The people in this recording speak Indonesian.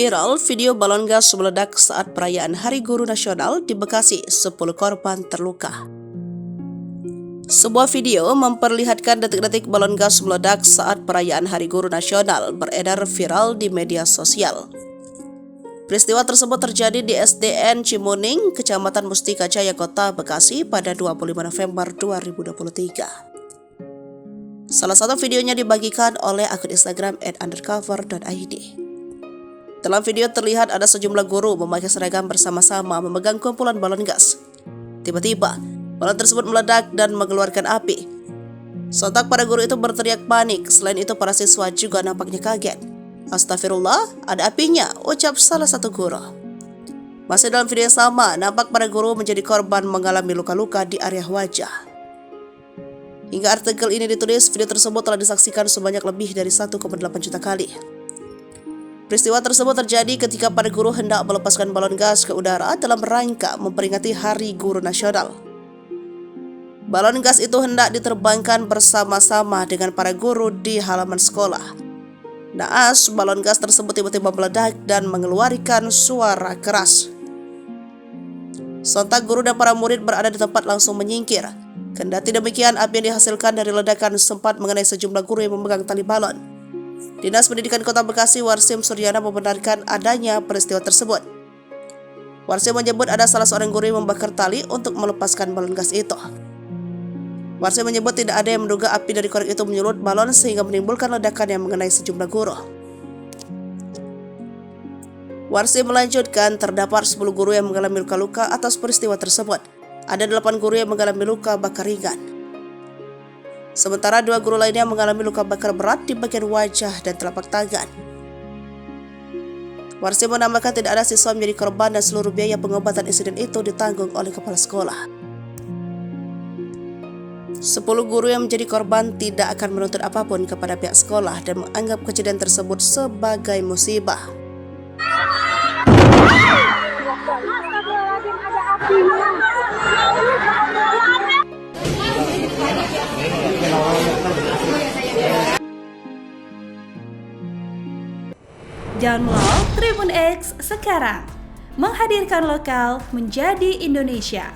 Viral video balon gas meledak saat perayaan Hari Guru Nasional di Bekasi, 10 korban terluka. Sebuah video memperlihatkan detik-detik balon gas meledak saat perayaan Hari Guru Nasional beredar viral di media sosial. Peristiwa tersebut terjadi di SDN Cimuning, Kecamatan Mustika Jaya, Kota Bekasi pada 25 November 2023. Salah satu videonya dibagikan oleh akun Instagram @undercover.id. Dalam video terlihat ada sejumlah guru memakai seragam bersama-sama memegang kumpulan balon gas. Tiba-tiba, balon tersebut meledak dan mengeluarkan api. Sontak para guru itu berteriak panik, selain itu para siswa juga nampaknya kaget. "Astagfirullah, ada apinya," ucap salah satu guru. Masih dalam video yang sama, nampak para guru menjadi korban mengalami luka-luka di area wajah. Hingga artikel ini ditulis, video tersebut telah disaksikan sebanyak lebih dari 1,8 juta kali. Peristiwa tersebut terjadi ketika para guru hendak melepaskan balon gas ke udara dalam rangka memperingati Hari Guru Nasional. Balon gas itu hendak diterbangkan bersama-sama dengan para guru di halaman sekolah. Naas, balon gas tersebut tiba-tiba meledak dan mengeluarkan suara keras. Sontak guru dan para murid berada di tempat langsung menyingkir. Kendati demikian, api yang dihasilkan dari ledakan sempat mengenai sejumlah guru yang memegang tali balon. Dinas Pendidikan Kota Bekasi Warsim Suryana membenarkan adanya peristiwa tersebut. Warsim menyebut ada salah seorang guru yang membakar tali untuk melepaskan balon gas itu. Warsim menyebut tidak ada yang menduga api dari korek itu menyulut balon sehingga menimbulkan ledakan yang mengenai sejumlah guru. Warsim melanjutkan terdapat 10 guru yang mengalami luka-luka atas peristiwa tersebut. Ada 8 guru yang mengalami luka bakar ringan. Sementara 2 guru lainnya mengalami luka bakar berat di bagian wajah dan telapak tangan. Warsim menambahkan tidak ada siswa menjadi korban dan seluruh biaya pengobatan insiden itu ditanggung oleh kepala sekolah. 10 guru yang menjadi korban tidak akan menuntut apapun kepada pihak sekolah dan menganggap kejadian tersebut sebagai musibah. Download Tribun X sekarang, menghadirkan lokal menjadi Indonesia.